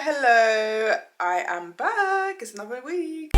Hello, I am back. It's another week.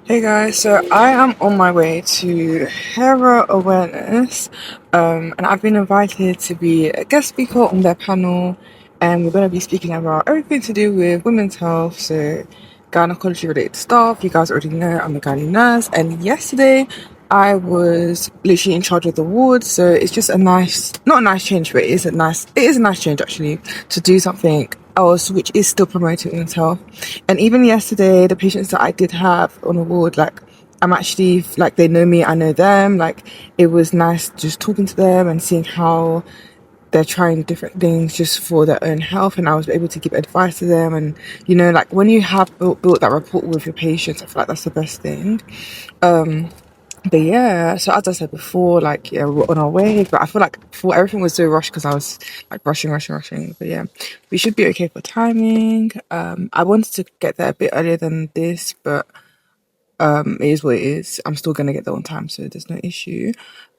Hey guys, so I am on my way to Hera Awareness, and I've been invited to be a guest speaker on their panel, and we're going to be speaking about everything to do with women's health, so gynecology related stuff. You guys already know I'm a gynae nurse, and yesterday I was literally in charge of the ward, so it's just not a nice change, but it is a nice change actually to do something else which is still promoting women's health. And even yesterday, the patients that I did have on the ward, like I'm actually like they know me, I know them. Like it was nice just talking to them and seeing how they're trying different things just for their own health, and I was able to give advice to them. And you know, like when you have built that rapport with your patients, I feel like that's the best thing. But yeah, so as I said before, like, yeah, we're on our way, but I feel like before everything was so rushed because I was like rushing. But yeah, we should be okay for timing. I wanted to get there a bit earlier than this, but it is what it is. I'm still gonna get there on time, so there's no issue.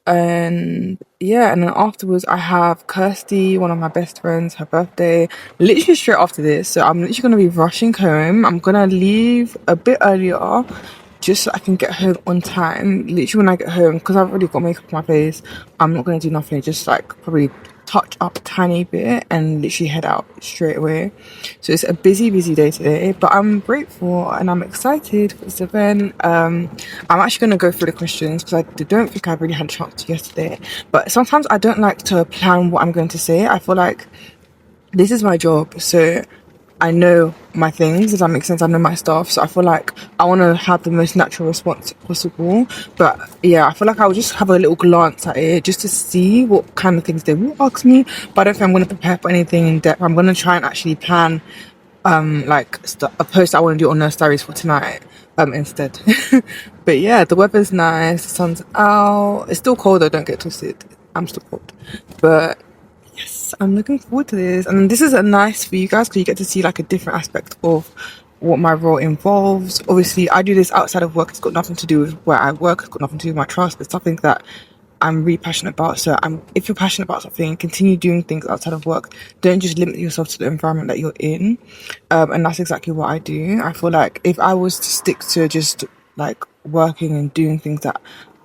And yeah, and then afterwards I have Kirsty, one of my best friends, her birthday, literally straight after this. So I'm literally gonna be rushing home. I'm gonna leave a bit earlier just so I can get home on time. Literally when I get home, because I've already got makeup on my face, I'm not going to do nothing, just like probably touch up a tiny bit and literally head out straight away. So it's a busy day today, but I'm grateful and I'm excited for this event. I'm actually going to go through the questions because I don't think I really had a chance to yesterday, but sometimes I don't like to plan what I'm going to say. I feel like this is my job, so I know my things, does that make sense? I know my stuff, so I feel like I want to have the most natural response possible. But yeah, I feel like I'll just have a little glance at it just to see what kind of things they will ask me, but I don't think I'm going to prepare for anything in depth. I'm going to try and actually plan like a post I want to do on Nurse Diaries for tonight instead. But yeah, the weather's nice, the sun's out. It's still cold though, don't get twisted, I'm still cold, but yes, I'm looking forward to this. And this is a nice for you guys because you get to see like a different aspect of what my role involves. Obviously, I do this outside of work. It's got nothing to do with where I work. It's got nothing to do with my trust. It's something that I'm really passionate about. So if you're passionate about something, continue doing things outside of work. Don't just limit yourself to the environment that you're in. And that's exactly what I do. I feel like if I was to stick to just like working and doing things that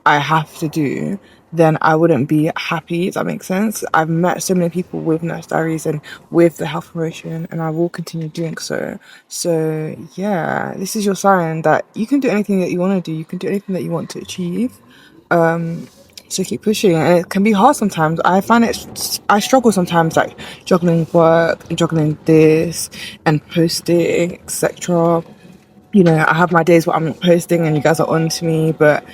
I have to do, then I wouldn't be happy. Does that make sense? I've met so many people with Nurse Diaries and with the health promotion, and I will continue doing so. So yeah, this is your sign that you can do anything that you want to do. You can do anything that you want to achieve. So keep pushing, and it can be hard sometimes. I find I struggle sometimes, like juggling work and juggling this and posting, etc. You know, I have my days where I'm not posting and you guys are on to me, but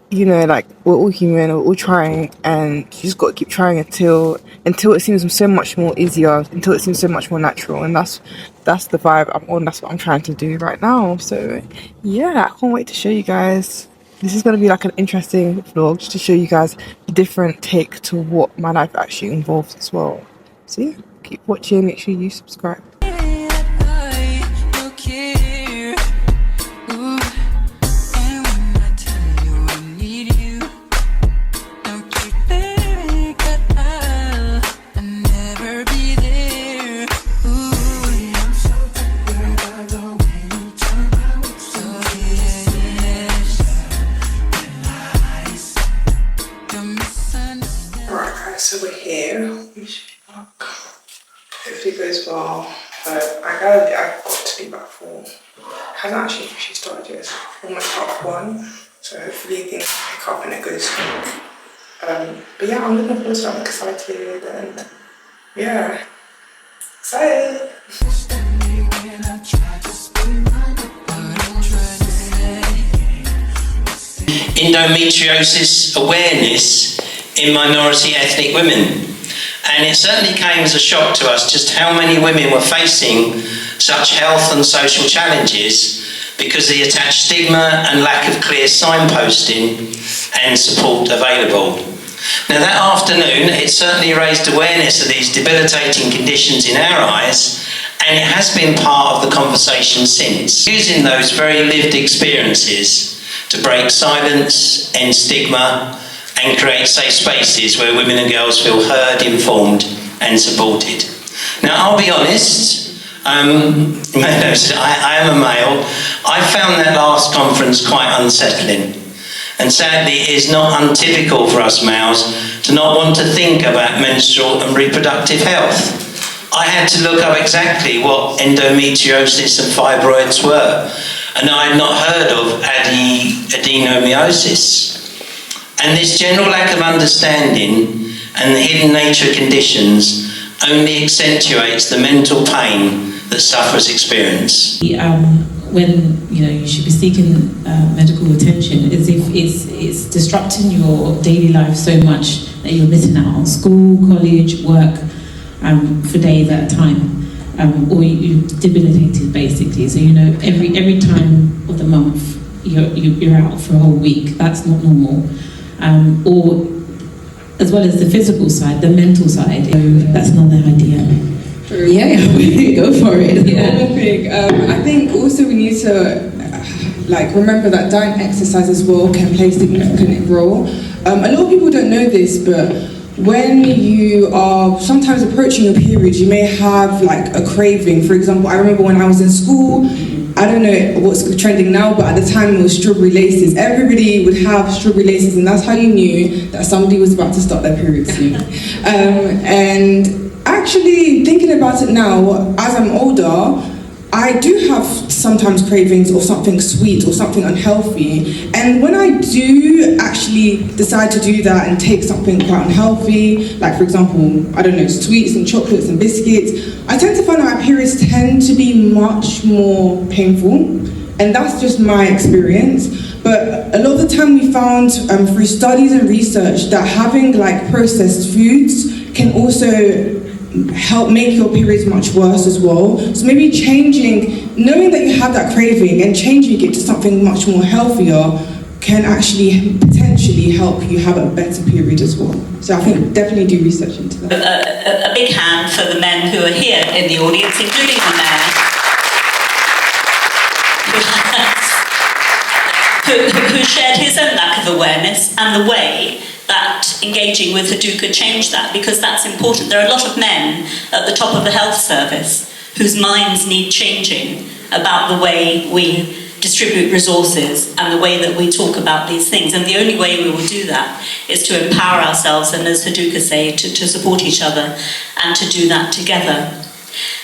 you know, like we're all human, we're all trying, and you just got to keep trying until it seems so much more easier, until it seems so much more natural. And that's the vibe I'm on. That's what I'm trying to do right now. So yeah, I can't wait to show you guys. This is going to be like an interesting vlog just to show you guys a different take to what my life actually involves as well. So yeah, keep watching, make sure you subscribe. So we're here. Hopefully it goes well. I got to be back for. Hasn't actually officially started yet. It's almost half one. So hopefully things pick up and it goes quick. But yeah, I'm looking forward to it. I'm excited and yeah, excited. Endometriosis awareness in minority ethnic women. And it certainly came as a shock to us just how many women were facing such health and social challenges because of the attached stigma and lack of clear signposting and support available. Now that afternoon, it certainly raised awareness of these debilitating conditions in our eyes, and it has been part of the conversation since. Using those very lived experiences to break silence, end stigma, and create safe spaces where women and girls feel heard, informed, and supported. Now, I'll be honest, I am a male. I found that last conference quite unsettling. And sadly, it is not untypical for us males to not want to think about menstrual and reproductive health. I had to look up exactly what endometriosis and fibroids were, and I had not heard of adenomyosis. And this general lack of understanding and the hidden nature of conditions only accentuates the mental pain that sufferers experience. When you should be seeking medical attention, as if it's disrupting your daily life so much that you're missing out on school, college, work for days at a time, or you're debilitated basically. So every time of the month you're out for a whole week. That's not normal. Or as well as the physical side, the mental side. So that's another idea. Yeah, go for it. Yeah. I think also we need to remember that diet and exercise as well can play a significant role. A lot of people don't know this, but when you are sometimes approaching your period, you may have a craving. For example, I remember when I was in school, I don't know what's trending now, but at the time it was strawberry laces. Everybody would have strawberry laces, and that's how you knew that somebody was about to start their period soon. And actually, thinking about it now, as I'm older, I do have sometimes cravings or something sweet or something unhealthy. And when I do actually decide to do that and take something quite unhealthy, like for example, I don't know, sweets and chocolates and biscuits, I tend to find that my periods tend to be much more painful. And that's just my experience. But a lot of the time we found through studies and research that having processed foods can also help make your periods much worse as well. So maybe knowing that you have that craving and changing it to something much more healthier can actually potentially help you have a better period as well. So I think definitely do research into that. A big hand for the men who are here in the audience, including the mayor, who shared his own lack of awareness and the way that engaging with Haduka changed that, because that's important. There are a lot of men at the top of the health service whose minds need changing about the way we distribute resources and the way that we talk about these things. And the only way we will do that is to empower ourselves and, as Haduka say, to support each other and to do that together.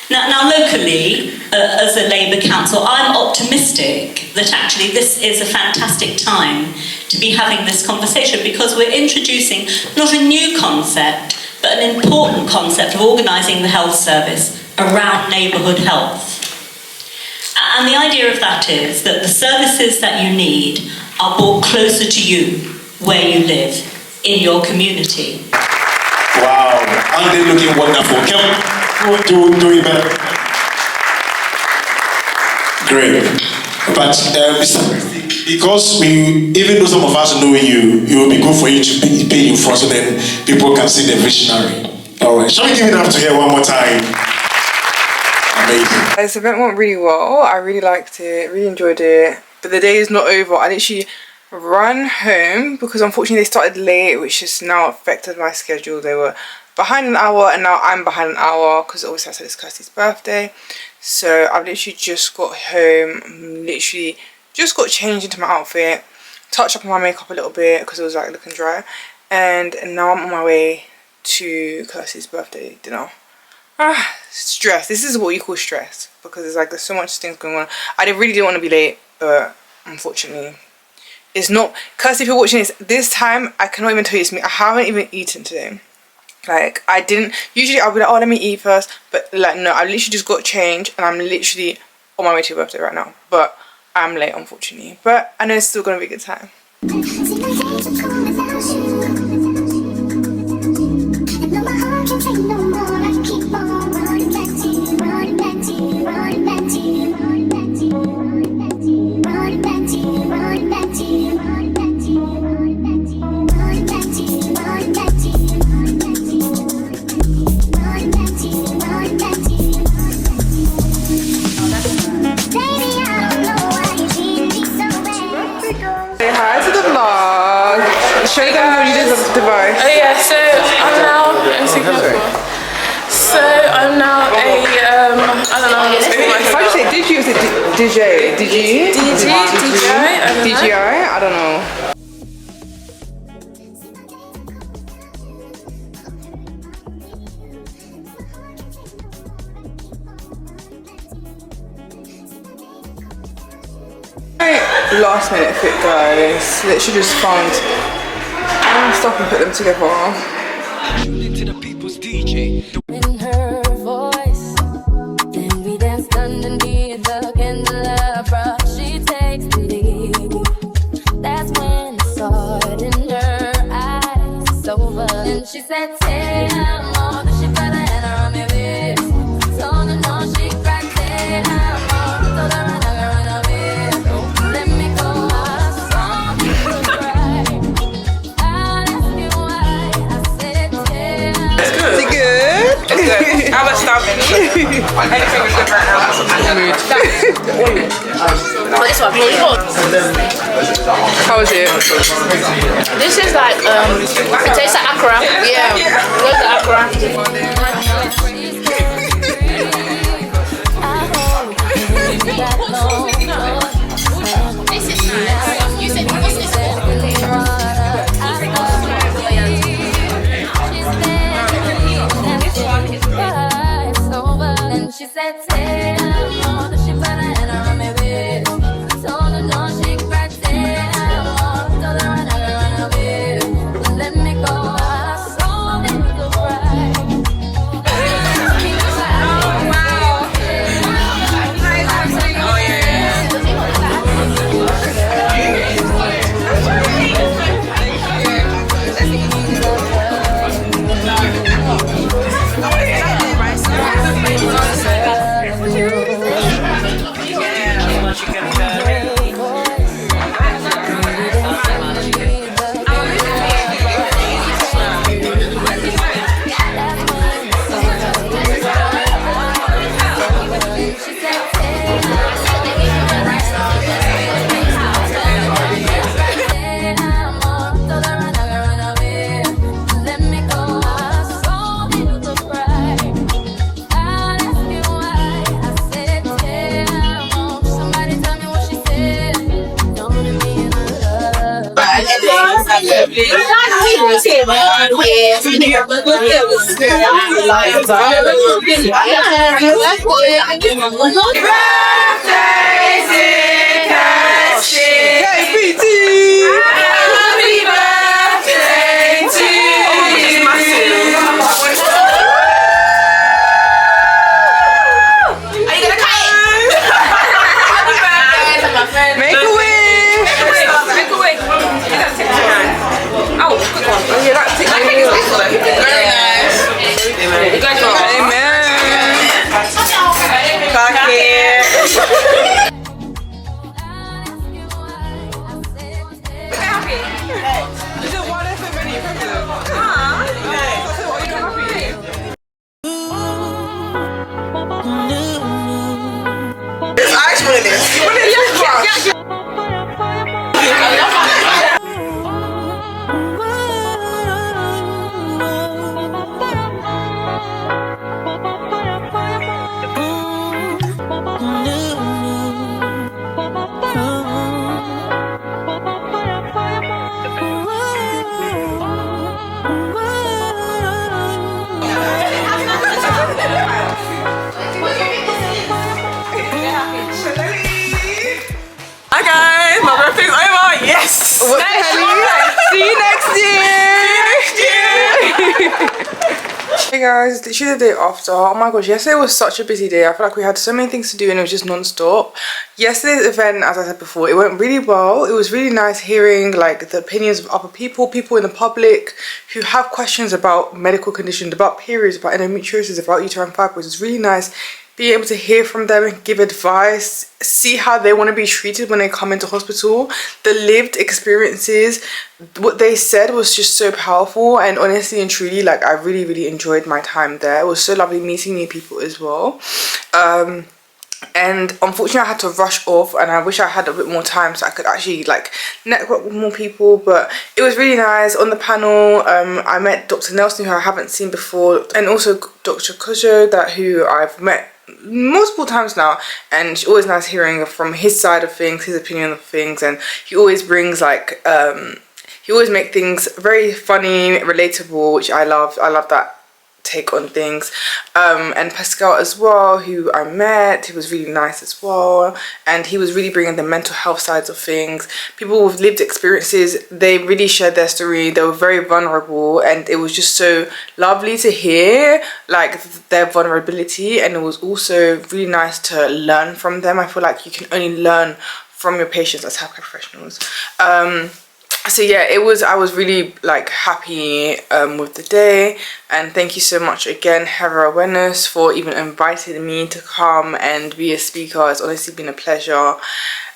Now locally, as a Labour council, I'm optimistic that actually this is a fantastic time to be having this conversation, because we're introducing not a new concept, but an important concept of organising the health service around neighbourhood health. And the idea of that is that the services that you need are brought closer to you where you live, in your community. Wow, aren't they looking wonderful? Do it better. Great. But because even though some of us know you, it will be good for you to pay in front so then people can see the visionary. All right, shall we give it up to her one more time? Amazing. This event went really well. I really liked it, really enjoyed it. But the day is not over. I literally ran home because unfortunately they started late, which has now affected my schedule. They were behind an hour and now I'm behind an hour because obviously I said it's Kirsty's birthday. So I've literally just got home, literally just got changed into my outfit, touched up on my makeup a little bit because it was looking dry, and now I'm on my way to Kirsty's birthday dinner. Stress. This is what you call stress, because it's there's so much things going on. I really didn't want to be late, but unfortunately it's not. Kirsty, if you're watching this time I cannot even tell you it's me. I haven't even eaten today. I didn't, usually I'll be oh, let me eat first, but no, I literally just got changed and I'm literally on my way to your birthday right now, but I'm late unfortunately, but I know it's still gonna be a good time. DJ, DG? DJI? DJI? I don't know. Last minute fit, guys. Literally just found. I'm gonna stop and put them together. In her voice, then we danced underneath the candelabra. She takes the lead. That's when I saw it in her eyes. It's over. And she said, "Say I'm more than she better," and I run me with. Told her no, she cried. Say I'm more. Told her I'm not run away. Don't let me go. I saw you cry. I asked you why. I said, "Yeah." Is it good? It's good. I was starving. Anything is good right now. Oh, this one really good. How was it? This is like it tastes like akra. Yeah, where's the akra? This is nice. You said what's this And she said, "Say I'm more than she better," and I run me with. Told her no, she cried. Say I'm more. Told her I'm not gonna run away. Let me go. I saw me go cry. Hi guys, my birthday's over. Yes. See you next year. Hey guys, it's literally the day after. Oh my gosh, yesterday was such a busy day. I feel like we had so many things to do and it was just non-stop. Yesterday's event, as I said before, it went really well. It was really nice hearing like the opinions of other people in the public who have questions about medical conditions, about periods, about endometriosis, about uterine fibroids. It's really nice being able to hear from them and give advice, see how they want to be treated when they come into hospital. The lived experiences, what they said was just so powerful, and honestly and truly, like, I really, really enjoyed my time there. It was so lovely meeting new people as well. And unfortunately I had to rush off, and I wish I had a bit more time so I could actually like network with more people, but it was really nice. On the panel I met Dr. Nelson, who I haven't seen before, and also Dr. Kojo, who I've met multiple times now, and it's always nice hearing from his side of things, his opinion of things, and he always brings like he always make things very funny, relatable, which I love. I love that take on things. And Pascal as well, who I met, he was really nice as well, and he was really bringing the mental health sides of things. People with lived experiences, they really shared their story. They were very vulnerable, and it was just so lovely to hear like their vulnerability, and it was also really nice to learn from them. I feel like you can only learn from your patients as healthcare professionals. So yeah, I was really like happy with the day, and thank you so much again, Heather Awareness, for even inviting me to come and be a speaker. It's honestly been a pleasure.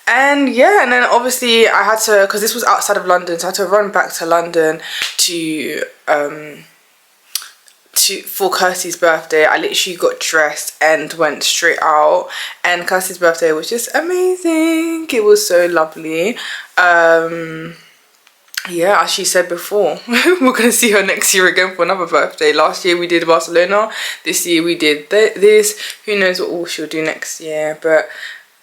And yeah, and then obviously I had to, because this was outside of London, so I had to run back to London for Kirsty's birthday. I literally got dressed and went straight out, and Kirsty's birthday was just amazing. It was so lovely. Yeah, as she said before, we're gonna see her next year again for another birthday. Last year we did Barcelona, this year we did this. Who knows what all she'll do next year. But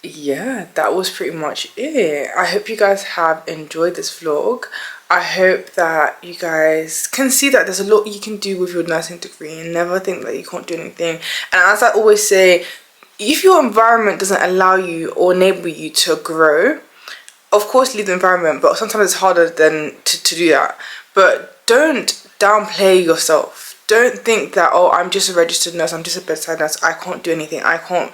yeah, that was pretty much it. I hope you guys have enjoyed this vlog. I hope that you guys can see that there's a lot you can do with your nursing degree, and never think that you can't do anything. And as I always say, if your environment doesn't allow you or enable you to grow, of course leave the environment, but sometimes it's harder than to do that. But don't downplay yourself. Don't think that, oh, I'm just a registered nurse, I'm just a bedside nurse, I can't do anything, I can't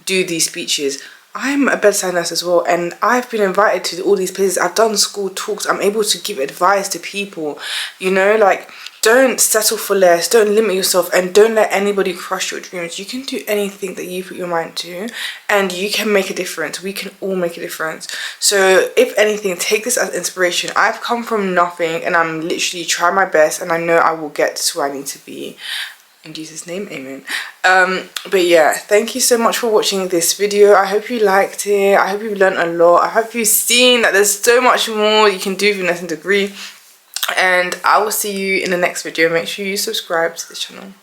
do these speeches. I'm a bedside nurse as well, and I've been invited to all these places. I've done school talks, I'm able to give advice to people, you know, like, don't settle for less, don't limit yourself, and don't let anybody crush your dreams. You can do anything that you put your mind to, and you can make a difference. We can all make a difference. So if anything, take this as inspiration. I've come from nothing, and I'm literally trying my best, and I know I will get to where I need to be. In Jesus' name, amen. But yeah, thank you so much for watching this video. I hope you liked it. I hope you've learned a lot. I hope you've seen that there's so much more you can do with your nursing degree. And I will see you in the next video. Make sure you subscribe to this channel.